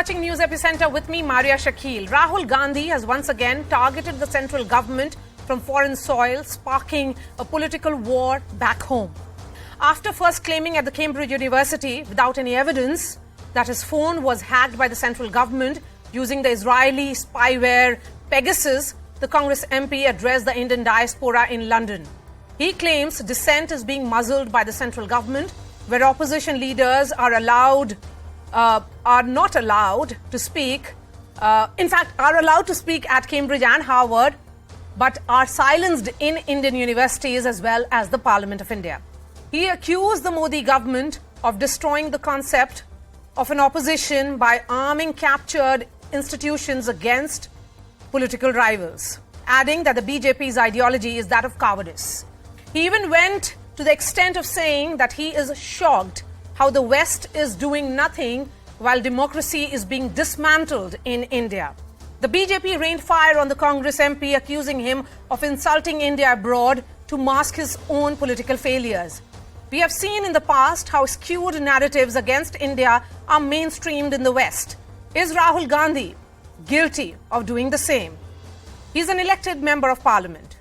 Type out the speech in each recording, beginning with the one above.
watching News Epicenter with me, Maria Shakil. Rahul Gandhi has once again targeted the central government from foreign soil, sparking a political war back home. After first claiming at the Cambridge University, without any evidence, that his phone was hacked by the central government using the Israeli spyware Pegasus, the Congress MP addressed the Indian diaspora in London. He claims dissent is being muzzled by the central government, where opposition leaders are not allowed to speak. In fact, are allowed to speak at Cambridge and Harvard, but are silenced in Indian universities as well as the Parliament of India. He accused the Modi government of destroying the concept of an opposition by arming captured institutions against political rivals, adding that the BJP's ideology is that of cowardice. He even went to the extent of saying that he is shocked how the West is doing nothing while democracy is being dismantled in India. The BJP rained fire on the Congress MP, accusing him of insulting India abroad to mask his own political failures. We have seen in the past how skewed narratives against India are mainstreamed in the West. Is Rahul Gandhi guilty of doing the same? He's an elected member of parliament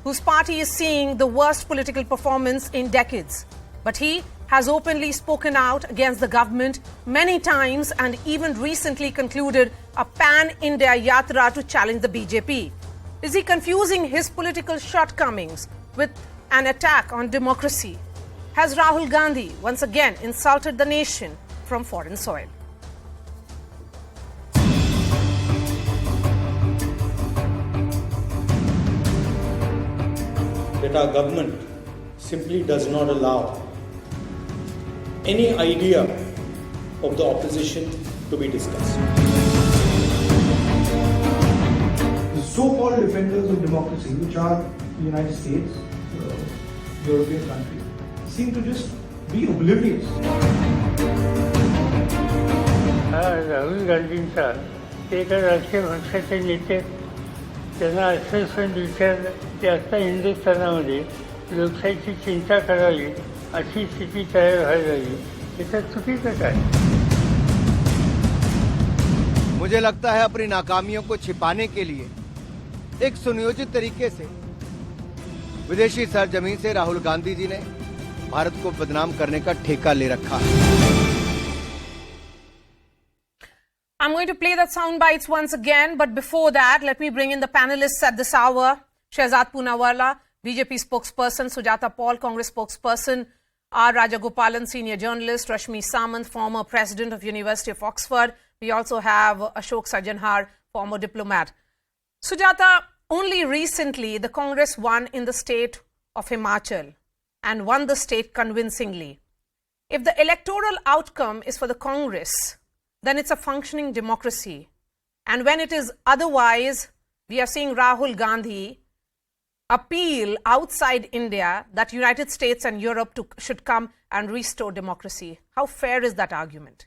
whose party is seeing the worst political performance in decades. But he has openly spoken out against the government many times and even recently concluded a pan-India yatra to challenge the BJP. Is he confusing his political shortcomings with an attack on democracy? Has Rahul Gandhi once again insulted the nation from foreign soil? That our government simply does not allow any idea of the opposition to be discussed. The so-called defenders of democracy, which are the United States, European countries, seem to just be oblivious. Rahul गांधींचा एका राजकीय पक्षाचे नेते त्यांना आश्वासन विचारलं की आता हिंदुस्थानामध्ये लोकशाहीची चिंता करावी अशी स्थिती तयार व्हायला हवी. याच्यात चुकीचं काय? मुझे लगता है अपनी नाकामियों को छिपाने के लिए एक सुनियोजित तरीके से विदेशी सरजमीन से राहुल गांधी जी ने भारत को बदनाम करने का ठेका ले रखा है. I'm going to play that sound bites once again, but before that, let me bring in the panelists at this hour. Shehzad Poonawalla, BJP spokesperson, Sujata Paul, Congress spokesperson, R. Rajagopalan, senior journalist, Rashmi Samant, former president of University of Oxford. We also have Ashok Sajanhar, former diplomat. Sujata, only recently the Congress won in the state of Himachal and won the state convincingly. If the electoral outcome is for the Congress, then it's a functioning democracy. And when it is otherwise, we are seeing Rahul Gandhi appeal outside India that United States and Europe should come and restore democracy. How fair is that argument?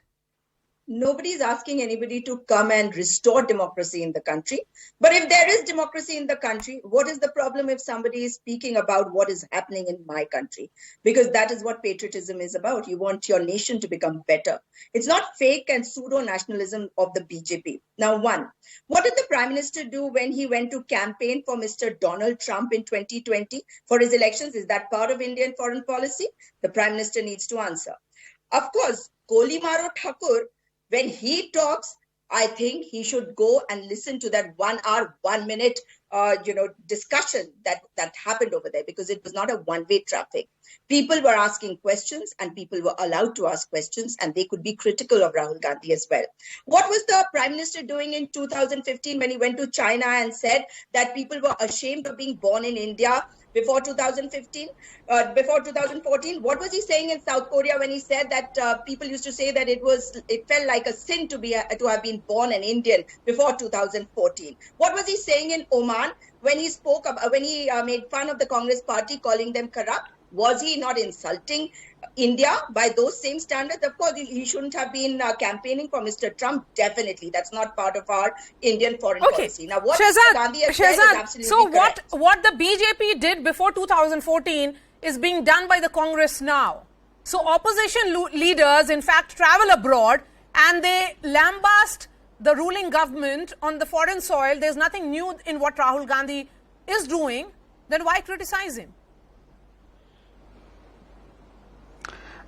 Nobody is asking anybody to come and restore democracy in the country. But if there is democracy in the country, what is the problem if somebody is speaking about what is happening in my country? Because that is what patriotism is about. You want your nation to become better. It's not fake and pseudo-nationalism of the BJP. Now, one, what did the Prime Minister do when he went to campaign for Mr. Donald Trump in 2020 for his elections? Is that part of Indian foreign policy? The Prime Minister needs to answer. Of course, Koli Maro Thakur, when he talks, I think he should go and listen to that 1 hour, 1 minute, discussion that happened over there, because it was not a one-way traffic. People were asking questions and people were allowed to ask questions, and they could be critical of Rahul Gandhi as well. What was the Prime Minister doing in 2015 when he went to China and said that people were ashamed of being born in India? Before 2014, what was he saying in South Korea when he said that people used to say that it felt like a sin to have been born an Indian before 2014? What was he saying in Oman when he made fun of the Congress party, calling them corrupt? Was he not insulting India by those same standards? Of course, he shouldn't have been campaigning for Mr. Trump. Definitely, that's not part of our Indian foreign policy. Now, what Gandhi has said is absolutely correct. So what the BJP did before 2014 is being done by the Congress now. So opposition leaders, in fact, travel abroad and they lambast the ruling government on the foreign soil, there's nothing new in what Rahul Gandhi is doing, then why criticize him?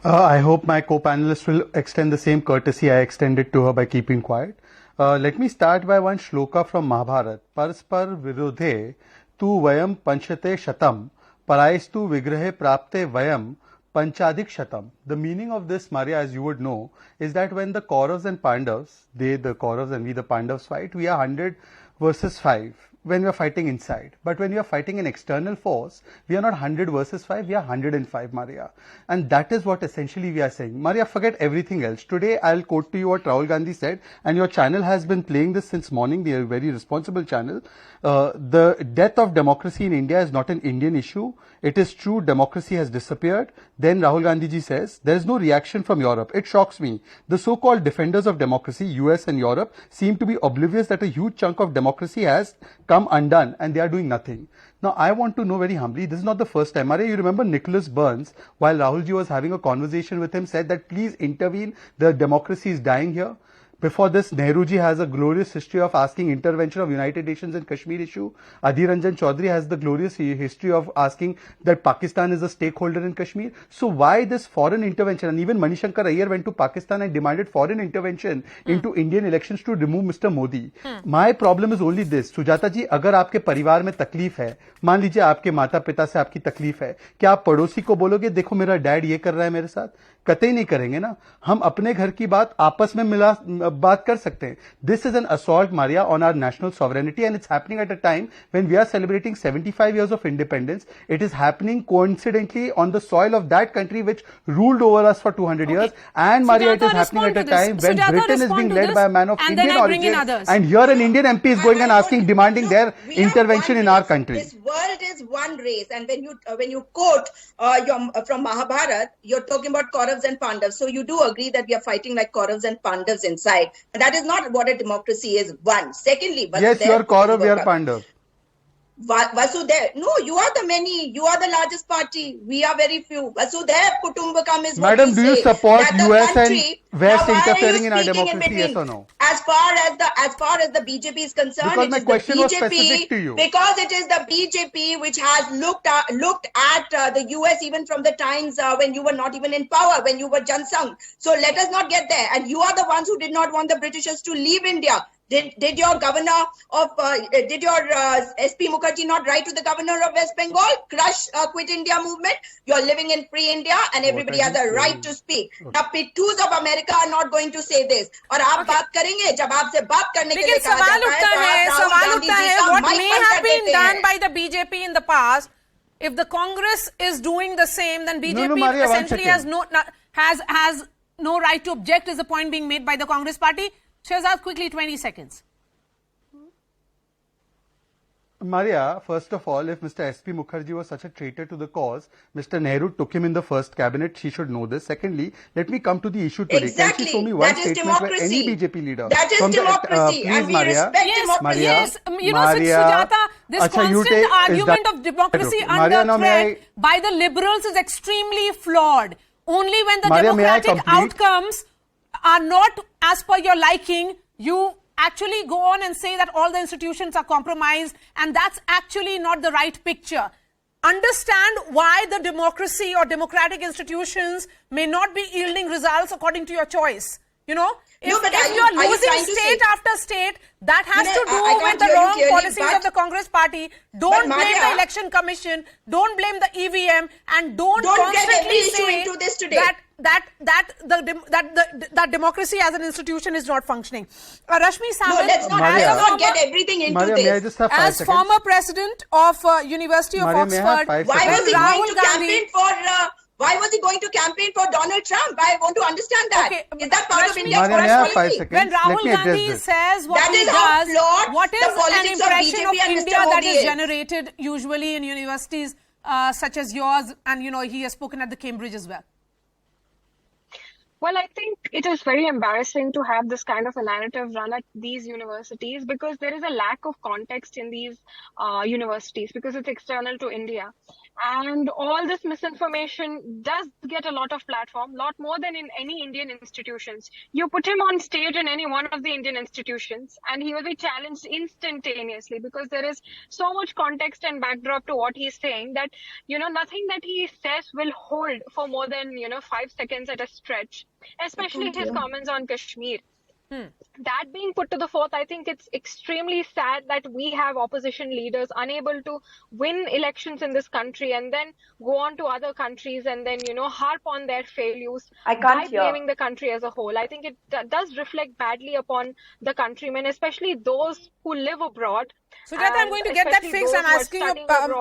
I hope my co-panelists will extend the same courtesy I extended to her by keeping quiet. Let me start by one shloka from Mahabharata. Paraspar virodhe tu vayam panchate shatam paraistu vigrahe prapte vayam panchadik shatam. The meaning of this, Maria, as you would know, is that when the Kauravas and Pandavas, they the Kauravas and we the Pandavas fight, we are 100 versus 5 when we are fighting inside. But when we are fighting an external force, we are not 100 versus 5, we are 105, Maria. And that is what essentially we are saying. Maria, forget everything else. Today, I'll quote to you what Rahul Gandhi said, and your channel has been playing this since morning. They are a very responsible channel. The death of democracy in India is not an Indian issue. It is true democracy has disappeared. Then Rahul Gandhi ji says, there is no reaction from Europe. It shocks me. The so-called defenders of democracy, US and Europe, seem to be oblivious that a huge chunk of democracy has come undone and they are doing nothing. Now, I want to know very humbly, this is not the first time. Maria, you remember Nicholas Burns, while Rahul ji was having a conversation with him, said that please intervene, the democracy is dying here. Before this, Nehru ji has a glorious history of asking intervention of United Nations in Kashmir issue. Adhir Ranjan Chaudhary has the glorious history of asking that Pakistan is a stakeholder in Kashmir. So why this foreign intervention? And even Manishankar Iyer went to Pakistan and demanded foreign intervention into Indian elections to remove Mr. Modi. My problem is only this. Sujata ji, अगर आपके परिवार में तकलीफ है, मान लीजिए आपके माता पिता से आपकी तकलीफ है, क्या आप पड़ोसी को बोलोगे देखो मेरा डैड ये कर रहा है मेरे साथ? कतई नहीं करेंगे ना. हम अपने घर की बात आपस में मिला बात कर सकते हैं. This is an assault, Maria, on our national sovereignty, and it's happening at a time when we are celebrating 75 years of independence. It is happening coincidentally on the soil of that country which ruled over us for 200 years. And Maria, Sujata, it is happening at a time when Sujata, Britain is being led by a man of and Indian origin. And here an Indian MP is going and asking, demanding their intervention in our country. This world is one race, and when you quote from Mahabharata, you're talking about Kauravas and Pandavas. So you do agree that we are fighting like Kauravas and Pandavas inside. And that is not what a democracy is. One. Secondly, yes, you are Kaurav, we are Pandav. Vasudhaiv. No, you are the many. You are the largest party. We are very few. Vasudhaiv Kutumbakam is what Madam, do you support US and West interfering in our in democracy? Yes or no? As far as the BJP is concerned, because it my is question the was BJP, specific to you. Because it is the BJP which has looked at the US even from the times when you were not even in power, when you were Jansang. So let us not get there. And you are the ones who did not want the Britishers to leave India. Did your governor of did your SP Mukherjee not write to the governor of West Bengal, crush Quit India movement? You're living in free India and everybody has a right to speak. Now pittus of America are not going to say this. और आप बात करेंगे जब आपसे बात करने के लिए कहा जाता है सवाल उठता है what may have been done by the BJP in the past. If the Congress is doing the same, then BJP Maria, essentially has no right to object, is the point being made by the Congress party. Shehzad, quickly, 20 seconds. Maria, first of all, if Mr. SP Mukherjee was such a traitor to the cause, Mr. Nehru took him in the first cabinet. She should know this. Secondly, let me come to the issue today. Exactly. Can she show me one that is statement democracy. where any BJP leader... That is democracy. And we respect democracy. Yes, you know, Sujata, this constant argument of democracy under threat by the liberals is extremely flawed. Only when the democratic outcomes are not as per your liking, you actually go on and say that all the institutions are compromised, and that's actually not the right picture. Understand why the democracy or democratic institutions may not be yielding results according to your choice. You know, if you're losing state after state, that has to do with the wrong policies of the Congress party. Don't blame the election commission, don't blame the EVM, and don't constantly say that democracy as an institution is not functioning. Rashmi Samant, no, let's not get everything into Maria, this. May I just have 5 as seconds? Former president of University of Oxford, why was he going to campaign for? Why was he going to campaign for Donald Trump? I want to understand that. Okay, is that part of India's Maria, foreign policy? When Rahul Gandhi says what he does, what is an impression of India that is generated usually in universities such as yours? And, you know, he has spoken at the Cambridge as well. Well, I think it is very embarrassing to have this kind of a narrative run at these universities because there is a lack of context in these universities because it's external to India. And all this misinformation does get a lot of platform, lot more than in any Indian institutions. You put him on stage in any one of the Indian institutions and he will be challenged instantaneously because there is so much context and backdrop to what he's saying that, nothing that he says will hold for more than, 5 seconds at a stretch. Especially his comments on Kashmir. That being put to the fourth, I think it's extremely sad that we have opposition leaders unable to win elections in this country and then go on to other countries and then, harp on their failures by blaming the country as a whole. I think it does reflect badly upon the countrymen, especially those who live abroad. Sujata, I'm going to get that fixed. I'm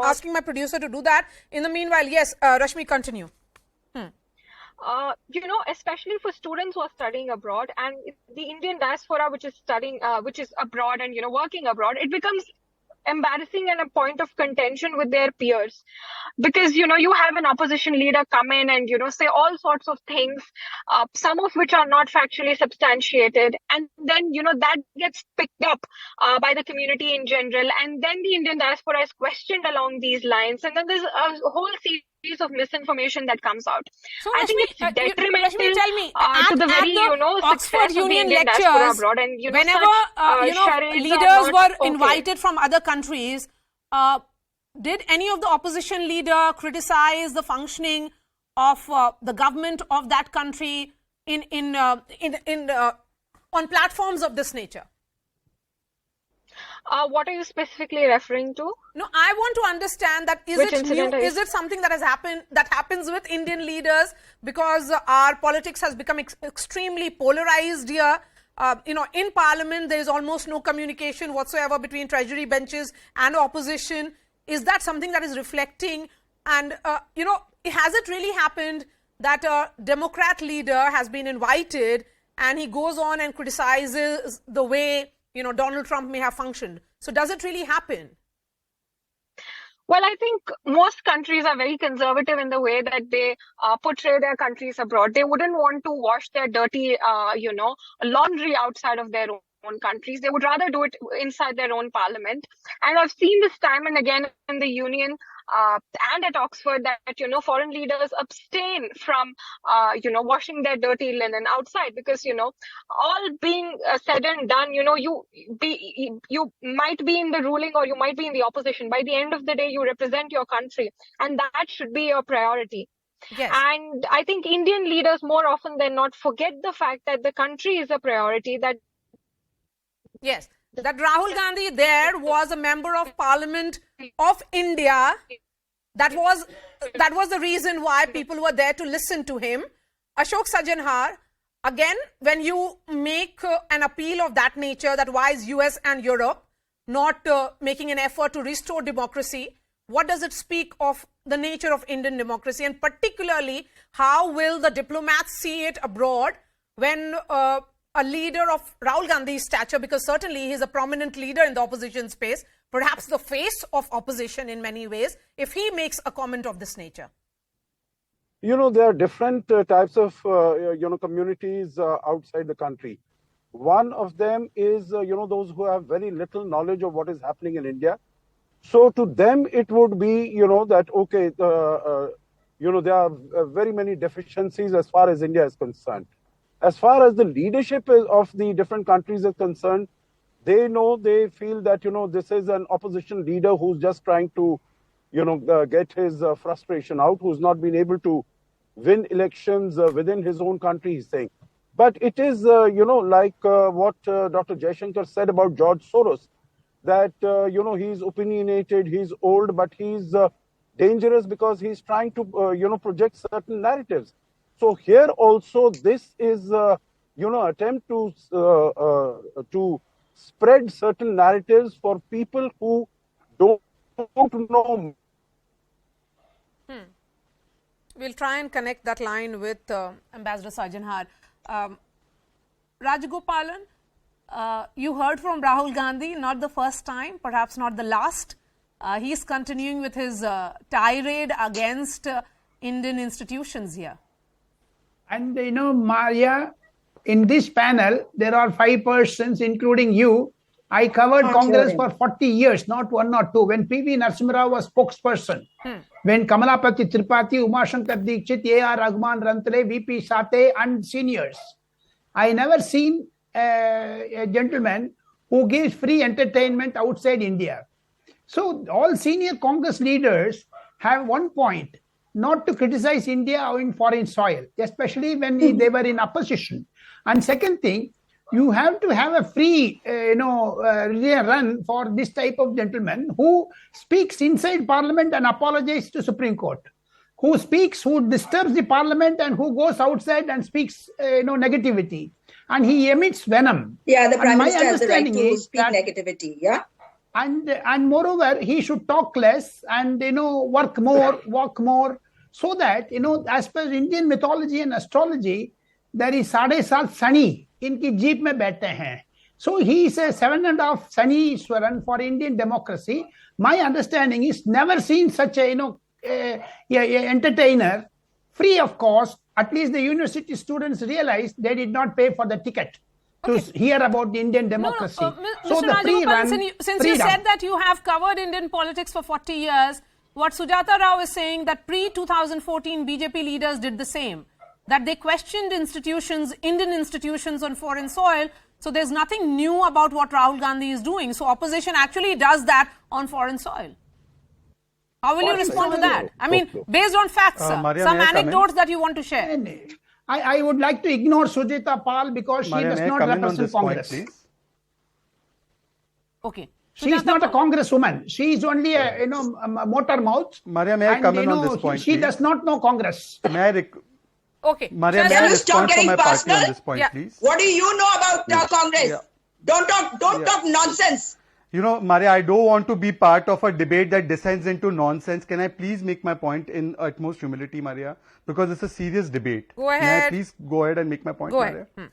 asking my producer to do that. In the meanwhile, yes, Rashmi, continue. Especially for students who are studying abroad and the Indian diaspora, which is studying, which is abroad and, working abroad, it becomes embarrassing and a point of contention with their peers because, you have an opposition leader come in and, say all sorts of things, some of which are not factually substantiated. And then, that gets picked up by the community in general. And then the Indian diaspora is questioned along these lines. And then there's a whole series of misinformation that comes out. So, I think it's detrimental tell me, to the very, Oxford success Union of the Indian lectures, diaspora abroad. And, whenever, leaders were invited from other countries, did any of the opposition leader criticize the functioning of the government of that country on platforms of this nature? What are you specifically referring to? No, I want to understand that is it something that happens with Indian leaders because our politics has become extremely polarized here. In Parliament, there is almost no communication whatsoever between treasury benches and opposition. Is that something that is reflecting? And, has it really happened that a Democrat leader has been invited and he goes on and criticizes the way, Donald Trump may have functioned? So does it really happen? Well, I think most countries are very conservative in the way that they portray their countries abroad. They wouldn't want to wash their dirty, laundry outside of their own countries. They would rather do it inside their own parliament. And I've seen this time and again in the Union and at Oxford that, foreign leaders abstain from, washing their dirty linen outside because, all being said and done, you might be in the ruling or you might be in the opposition. By the end of the day, you represent your country and that should be your priority. Yes. And I think Indian leaders more often than not forget the fact that the country is a priority. Yes, that Rahul Gandhi there was a member of Parliament of India. That was the reason why people were there to listen to him. Ashok Sajanhar, again, when you make an appeal of that nature, that why is US and Europe not making an effort to restore democracy, what does it speak of the nature of Indian democracy, and particularly how will the diplomats see it abroad when a leader of Rahul Gandhi's stature, because certainly he is a prominent leader in the opposition space, perhaps the face of opposition in many ways, if he makes a comment of this nature? There are different types of, communities outside the country. One of them is, those who have very little knowledge of what is happening in India. So to them, it would be, that, okay, there are very many deficiencies as far as India is concerned. As far as the leadership of the different countries is concerned, they feel that, this is an opposition leader who's just trying to, get his frustration out, who's not been able to win elections within his own country, he's saying. But it is, like what Dr. Jaishankar said about George Soros, that, he's opinionated, he's old, but he's dangerous because he's trying to, project certain narratives. So here also, this is, attempt to spread certain narratives for people who don't know. We'll try and connect that line with Ambassador Sajanhar. Rajagopalan, you heard from Rahul Gandhi, not the first time, perhaps not the last. He's continuing with his tirade against Indian institutions here. And Maria, in this panel, there are 5 persons, including you. I covered Congress for 40 years, not 1 or 2. When P.V. Narasimha Rao was spokesperson, when Kamalapati Tripathi, Umashankar Dikshit, A.R. Rahman Rantale, V.P. Sate, and seniors, I never seen a gentleman who gives free entertainment outside India. So all senior Congress leaders have one point: not to criticize India in foreign soil, especially when they were in opposition. And second thing, you have to have a free, run for this type of gentleman who speaks inside Parliament and apologizes to Supreme Court, who disturbs the Parliament and who goes outside and speaks, negativity, and he emits venom. Yeah, the Prime Minister has the right to speak negativity. Yeah. And moreover, he should talk less and work more, walk more, so that as per Indian mythology and astrology, there is Sade Saat Sani inki jeep mein baithte hain. So he is a 7.5 Sani Swaran for Indian democracy. My understanding is never seen such a entertainer free of cost. At least the university students realized they did not pay for the ticket to hear about the Indian democracy. So the Mr. free run, since you said that you have covered Indian politics for 40 years, what Sujata Rao is saying that pre-2014 BJP leaders did the same, that they questioned Indian institutions on foreign soil. So there's nothing new about what Rahul Gandhi is doing. So opposition actually does that on foreign soil. How will you respond to that? I mean, based on facts, sir, some anecdotes that you want to share. I would like to ignore Sujata Pal because she does not represent Congress. Okay. She is not a congresswoman. She is only a motor mouth. Maria, may I come in on this point? She does not know Congress. Okay. Maria, may I respond from my party on this point, please? What do you know about Congress? Yeah. Don't talk nonsense. Maria, I don't want to be part of a debate that descends into nonsense. Can I please make my point in utmost humility, Maria? Because it's a serious debate. Go ahead. May I please go ahead and make my point, Go Maria? ahead.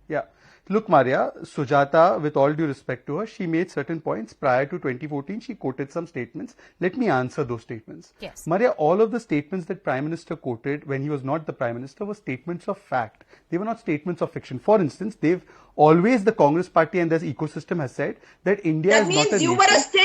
Yeah. Look, Maria, Sujata, with all due respect to her, she made certain points. Prior to 2014, she quoted some statements. Let me answer those statements. Yes. Maria, all of the statements that Prime Minister quoted when he was not the Prime Minister were statements of fact. They were not statements of fiction. For instance, the Congress party and their ecosystem has said that India is not a nation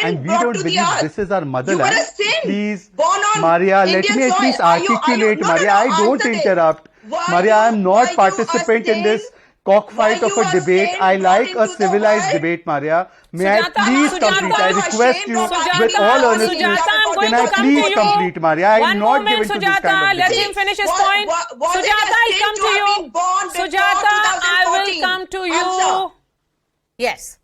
and we don't believe this is our motherland. Please, Maria, let me at least articulate. Maria, I don't interrupt. Maria, I am not participant in this cockfight of a debate. I like a civilized debate, Maria. May I please complete? I request you with all earnestness. Can I please complete, Maria? I am not given to this kind of Let debate. him finish his point. Sujata, I'll come to you. Sujata, I will come to you. Yes.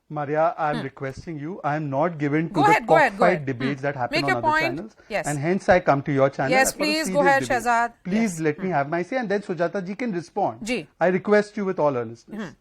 Maria, I am requesting you. I am not given to the cockfight debates that happen on other channels. Yes. And hence I come to your channel. Yes, please go ahead, Shahzad. Please let me have my say and then Sujata ji can respond. Ji. I request you with all earnestness.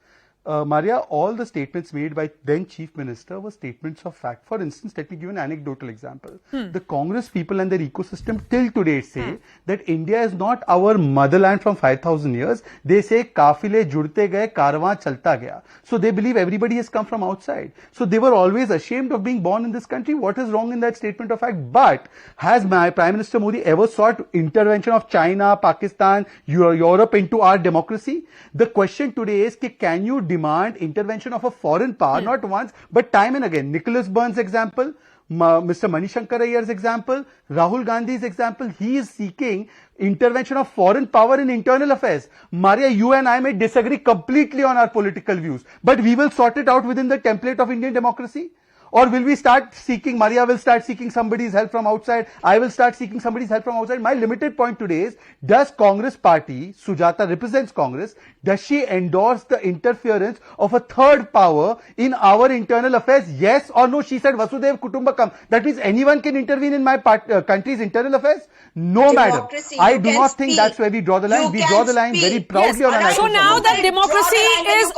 Maria, all the statements made by then Chief Minister were statements of fact. For instance, let me give an anecdotal example. The Congress people and their ecosystem till today say that India is not our motherland from 5,000 years. They say, kafile judte gaye, karwan chalta gaya. So they believe everybody has come from outside. So they were always ashamed of being born in this country. What is wrong in that statement of fact? But has my Prime Minister Modi ever sought intervention of China, Pakistan, Europe into our democracy? The question today is, can you demand intervention of a foreign power, not once, but time and again? Nicholas Burns' example, Mr. Manishankar Ayyar's example, Rahul Gandhi's example, he is seeking intervention of foreign power in internal affairs. Maria, you and I may disagree completely on our political views, but we will sort it out within the template of Indian democracy. Or will we start seeking, Maria will start seeking somebody's help from outside, I will start seeking somebody's help from outside. My limited point today is, does Congress party, Sujata represents Congress, does she endorse the interference of a third power in our internal affairs? Yes or no? She said Vasudev Kutumbakam. That means anyone can intervene in my country's internal affairs? No, madam. I do not think that's where we draw the line. We draw the line very proudly on an. So now that democracy is,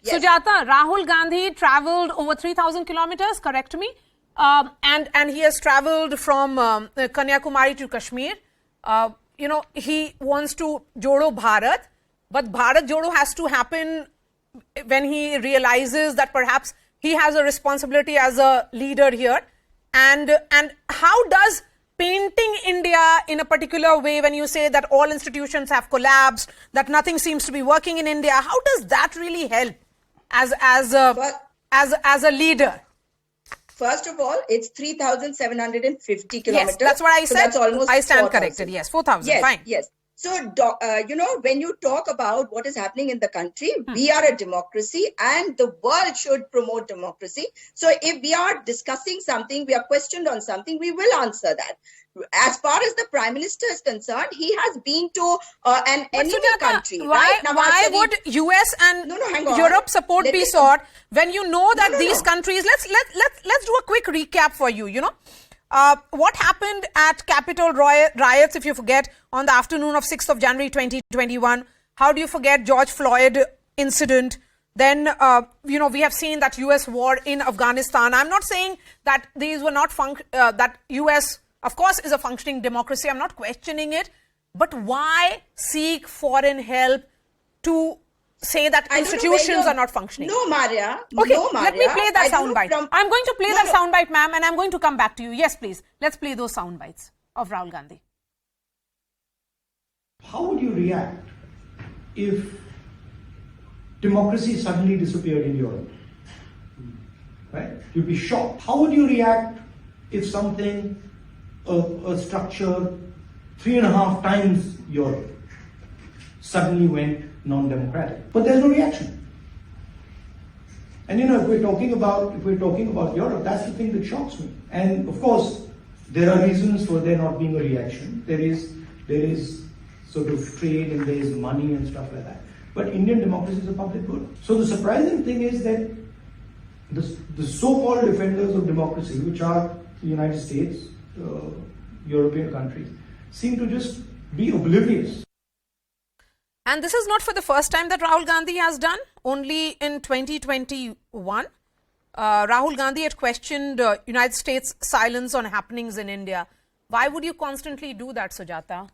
Sujata, Rahul Gandhi travelled over 3,000 kilometers, correct me, and he has travelled from Kanyakumari to Kashmir. He wants to Jodo Bharat, but Bharat Jodo has to happen when he realizes that perhaps he has a responsibility as a leader here. And how does painting India in a particular way, when you say that all institutions have collapsed, that nothing seems to be working in India, how does that really help as a leader? First of all, it's 3,750 kilometers. Yes, that's what I said. So that's almost I stand 4,000. corrected. Yes, 4,000. Yes, Fine. yes. So, when you talk about what is happening in the country, we are a democracy and the world should promote democracy. So, if we are discussing something, we are questioned on something, we will answer that. As far as the Prime Minister is concerned, he has been to an enemy country. Why would US and Europe support be sought when you know that these countries? Let's do a quick recap for you. You know. What happened at Capitol riots, if you forget, on the afternoon of 6th of January 2021? How do you forget George Floyd incident? Then, we have seen that US war in Afghanistan. I'm not saying that these were not that US, of course, is a functioning democracy. I'm not questioning it. But why seek foreign help to say that institutions are not functioning? No, Maria. Okay, no, Maria. Let me play that soundbite. I'm going to play that soundbite, ma'am, and I'm going to come back to you. Yes, please. Let's play those soundbites of Rahul Gandhi. How would you react if democracy suddenly disappeared in Europe? Right? You'd be shocked. How would you react if something, a structure 3.5 times Europe suddenly went non-democratic? But there's no reaction. And if we're talking about Europe, that's the thing that shocks me. And of course, there are reasons for there not being a reaction. There is sort of trade and there is money and stuff like that. But Indian democracy is a public good. So the surprising thing is that the so-called defenders of democracy, which are the United States, European countries, seem to just be oblivious. And this is not for the first time that Rahul Gandhi has done. Only in 2021, Rahul Gandhi had questioned United States silence on happenings in India. Why would you constantly do that, Sujata?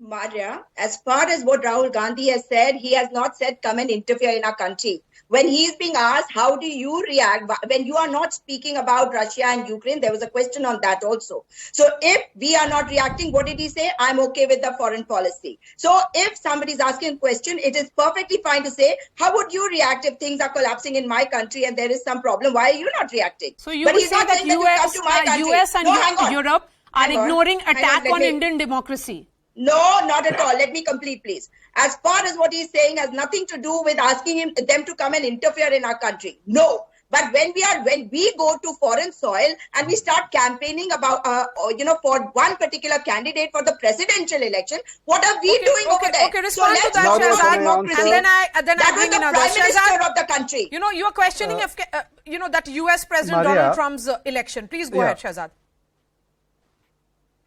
Maria, as far as what Rahul Gandhi has said, he has not said come and interfere in our country. When he is being asked, how do you react when you are not speaking about Russia and Ukraine? There was a question on that also. So if we are not reacting, what did he say? I'm okay with the foreign policy. So if somebody is asking a question, it is perfectly fine to say, how would you react if things are collapsing in my country and there is some problem? Why are you not reacting? So you would say that US and Europe are ignoring attack on Indian democracy? No, not at all. Let me complete, please. As far as what he's saying has nothing to do with asking them to come and interfere in our country. No. But when we go to foreign soil and we start campaigning about, for one particular candidate for the presidential election, what are we doing over there? Okay, respond to that, Shahzad. And then I bring another. Prime Minister of the country. You are questioning if, that US President Donald Trump's election. Please go ahead, Shahzad.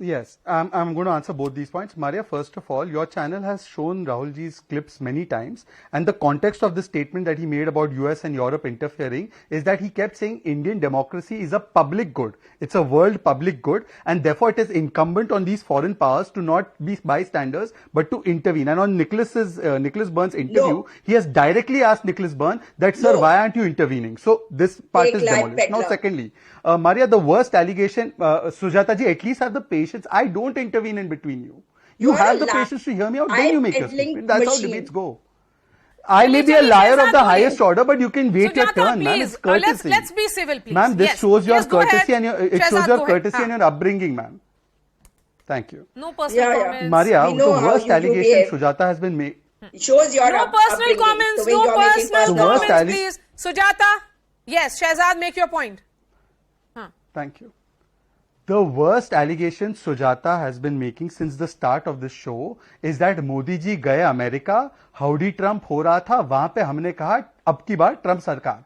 Yes, I'm going to answer both these points. Maria, first of all, your channel has shown Rahulji's clips many times, and the context of the statement that he made about US and Europe interfering is that he kept saying Indian democracy is a public good. It's a world public good, and therefore it is incumbent on these foreign powers to not be bystanders, but to intervene. And on Nicholas Burns' interview, he has directly asked Nicholas Burns that, sir, why aren't you intervening? So this part is demolished. Now, secondly, Maria, the worst allegation, Sujata ji, at least have the patience. I don't intervene in between you. You have the patience to hear me out, then you make your statement. That's how debates go. I may be a liar of the highest order, but you can wait your turn, ma'am. It's courtesy. Let's be civil, please. Ma'am, this shows your courtesy and your upbringing, ma'am. Thank you. No personal comments. Maria, the worst allegation Sujata has been made. Shows your no personal comments, please. Sujata, yes, Shahzad, make your point. Thank you. The worst allegation Sujata has been making since the start of this show is that Modi ji gaye America, howdy Trump ho raha tha, wahan pe humne kaha, ab ki baar Trump sarkar.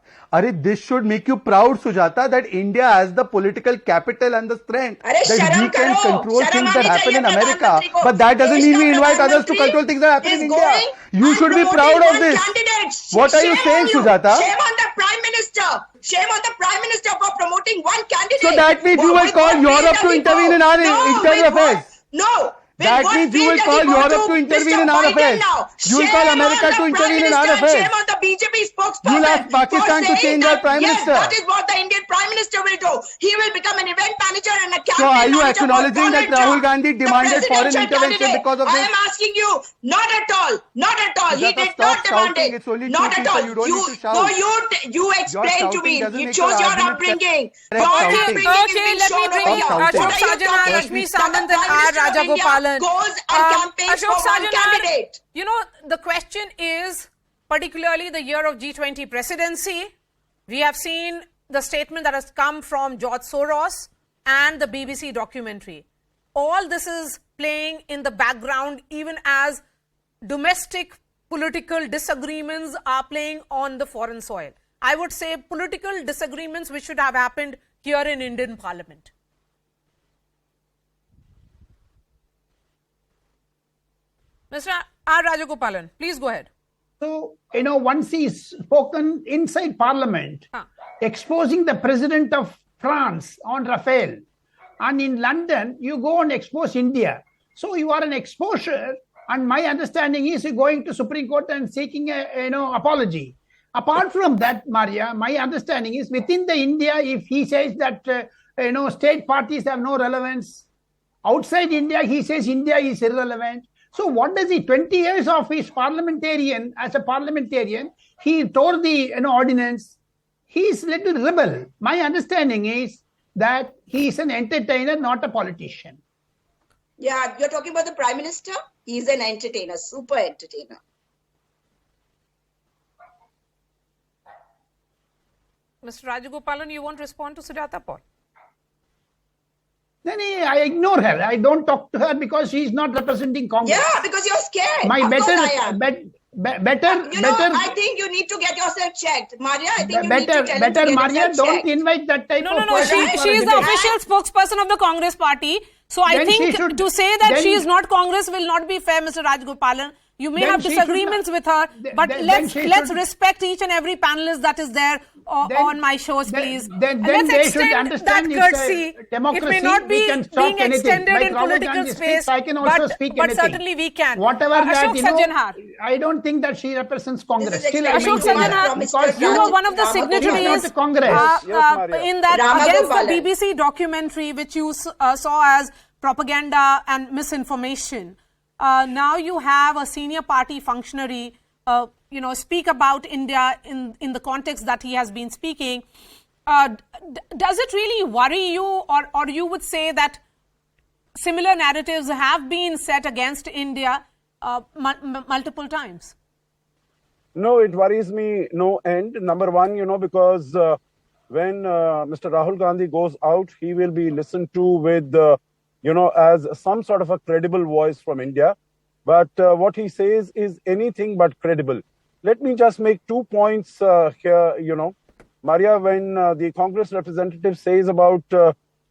This should make you proud, Sujata, that India has the political capital and the strength that we can control things that happen in America. But that doesn't mean we invite others to control things that happen in India. You should be proud of this. What are you saying, Sujata? Shame on the Prime Minister. Shame on the Prime Minister for promoting one candidate. So that means you will call Europe to intervene in our internal affairs. No. That means you will call Europe to intervene in our affairs. You will call America to intervene in our affairs. Shame on the BJP spokesperson. You'll ask Pakistan to change our Prime Minister. Yes, that is what the Indian Prime Minister will do. He will become an event manager and a campaign So are you manager acknowledging that Rahul Gandhi demanded foreign intervention because of I this? am asking you, not at all. Not at all. He did not demand it. It's only Not two at all. people. You don't need to shout. No, you explain to me. You chose your upbringing. Your upbringing is Okay, being let me shown bring over you here. Ashok What are you Sajana, talking? Rashmi That Samant the and Prime R. Minister of India Rajagopalan. goes and campaigns Ashok for one Sajana, candidate. you know, the question is, particularly the year of G20 presidency, we have seen the statement that has come from George Soros and the BBC documentary. All this is playing in the background even as domestic political disagreements are playing on the foreign soil. I would say political disagreements which should have happened here in Indian Parliament. Mr. R. Rajagopalan, please go ahead. So, once he's spoken inside Parliament, exposing the President of France on Rafale, and in London, you go and expose India. So, you are an exposure, and my understanding is you're going to Supreme Court and seeking a apology. Apart from that, Maria, my understanding is within the India, if he says that state parties have no relevance, outside India, he says India is irrelevant. So what does he, 20 years of his parliamentarian, as a parliamentarian, he tore the ordinance. He's little rebel. My understanding is that he is an entertainer, not a politician. Yeah, you're talking about the Prime Minister? He's an entertainer, super entertainer. Mr. Rajagopalan, you want to respond to Sujata Paul? Then I ignore her. I don't talk to her because she is not representing Congress. Yeah, because you're scared. My of better, course I am. better. I think you need to get yourself checked, Maria. I think you need to tell him to better, get Maria. yourself Don't checked. invite that type of No. person. She is the official spokesperson of the Congress party. So I Then think she should- to say that then- she is not Congress will not be fair, Mr. Rajagopalan. You may Then have she should disagreements not- with her, but then let's she let's should- respect each and every panelist that is there on my shows, please. Then Let's they should extend understand that it's a courtesy. democracy. It may not be We can stop being anything. extended Like in Rahul political Gandhi space, speaks, I can also but, speak but anything. certainly we can. Whatever Ashok Sajanhar. I don't think that she represents Congress. This is Still, I extremely Ashok maintain that. Sajanhar, Because you were one of the Ramagopalan. signatories She's not a Congress. Yes, Maria. in that Ramagopalan. against the BBC documentary, which you saw as propaganda and misinformation. Now you have a senior party functionary, speak about India in the context that he has been speaking. Does it really worry you, or you would say that similar narratives have been set against India multiple times? No, it worries me no end. Number one, because when Mr. Rahul Gandhi goes out, he will be listened to with, as some sort of a credible voice from India. But what he says is anything but credible. Let me just make 2 points here, Maria, when the Congress representative says about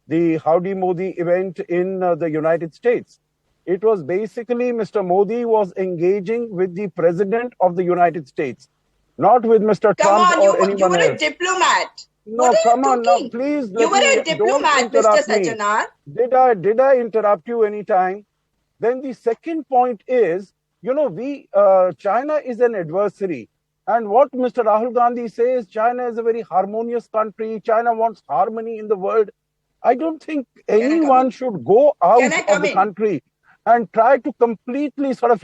the Howdy Modi event in the United States, it was basically Mr. Modi was engaging with the President of the United States, not with Mr. Come Trump on, or you anyone were else. a diplomat. No, What are come you on now, talking? please. You were a diplomat, Mr. Sajanar. Did I interrupt you any time? Then the second point is, China is an adversary. And what Mr. Rahul Gandhi says, China is a very harmonious country. China wants harmony in the world. I don't think anyone should go out of the country and try to completely sort of,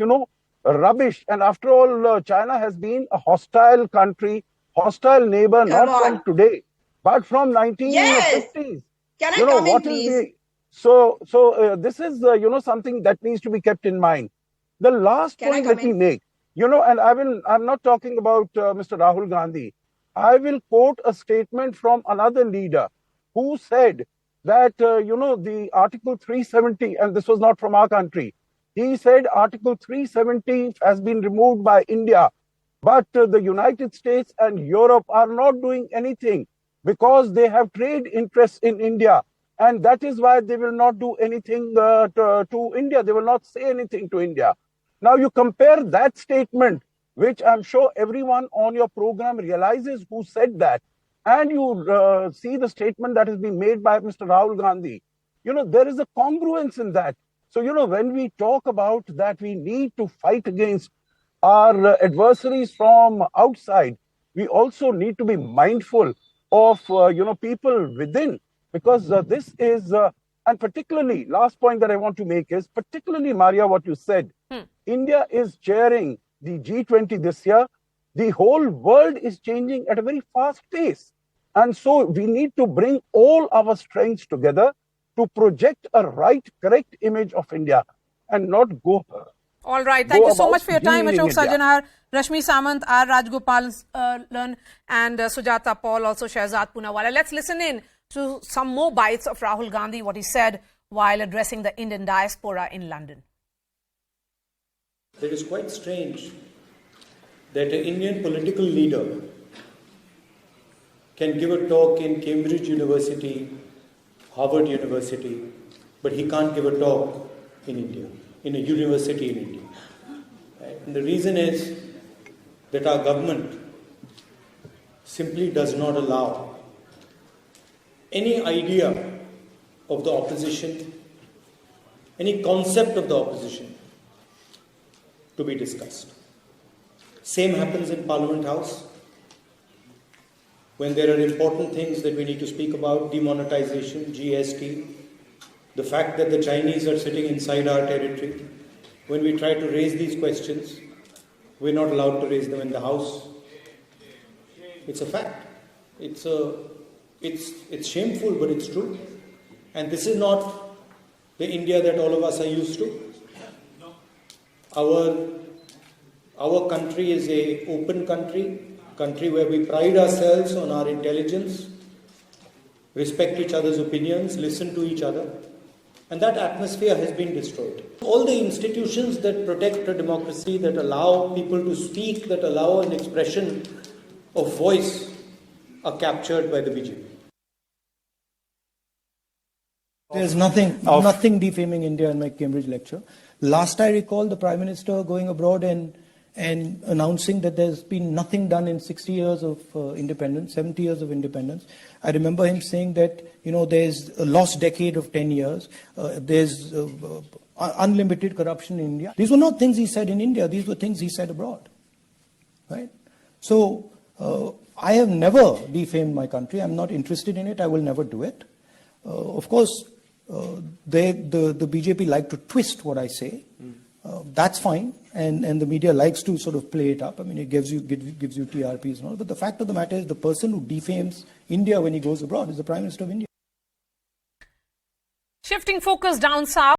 rubbish. And after all, China has been a hostile country, hostile neighbor, not from today, but from 1950s. Yes. Can I come in, please? So this is, something that needs to be kept in mind. The last point let me make, and I'm not talking about Mr. Rahul Gandhi. I will quote a statement from another leader who said that, the Article 370, and this was not from our country. He said Article 370 has been removed by India, but the United States and Europe are not doing anything because they have trade interests in India. And that is why they will not do anything to India. They will not say anything to India. Now you compare that statement, which I'm sure everyone on your program realizes who said that, and you see the statement that has been made by Mr. Rahul Gandhi. There is a congruence in that. So, when we talk about that we need to fight against our adversaries from outside, we also need to be mindful of, people within, because this is, and particularly, last point that I want to make is, particularly, Maria, what you said, India is chairing the G20 this year. The whole world is changing at a very fast pace. And so we need to bring all our strengths together to project a correct image of India and not go. All right. Thank you so about much for your time, demeaning Ashok India. Sajanar, Rashmi Samant, R. Rajgopalan, and Sujata Paul, also Shehzad Poonawala. Let's listen in to some more bites of Rahul Gandhi, what he said while addressing the Indian diaspora in London. It is quite strange that an Indian political leader can give a talk in Cambridge University, Harvard University, but he can't give a talk in India, in a university in India. Right? And the reason is that our government simply does not allow any idea of the opposition, any concept of the opposition to be discussed. Same happens in Parliament House. When there are important things that we need to speak about, demonetization, GST, the fact that the Chinese are sitting inside our territory, when we try to raise these questions, we're not allowed to raise them in the House. It's a fact. It's shameful, but it's true. And this is not the India that all of us are used to. Our country is an open country where we pride ourselves on our intelligence, respect each other's opinions, listen to each other. And that atmosphere has been destroyed. All the institutions that protect a democracy, that allow people to speak, that allow an expression of voice, are captured by the BJP. There's nothing defaming India in my Cambridge lecture. Last I recall, the Prime Minister going abroad and announcing that there's been nothing done in 60 years of independence, 70 years of independence. I remember him saying that, there's a lost decade of 10 years. There's unlimited corruption in India. These were not things he said in India. These were things he said abroad. Right? So I have never defamed my country. I'm not interested in it. I will never do it. Of course, the BJP like to twist what I say. That's fine, and the media likes to sort of play it up. I mean, it gives you TRPs and all. But the fact of the matter is, the person who defames India when he goes abroad is the Prime Minister of India. Shifting focus down south.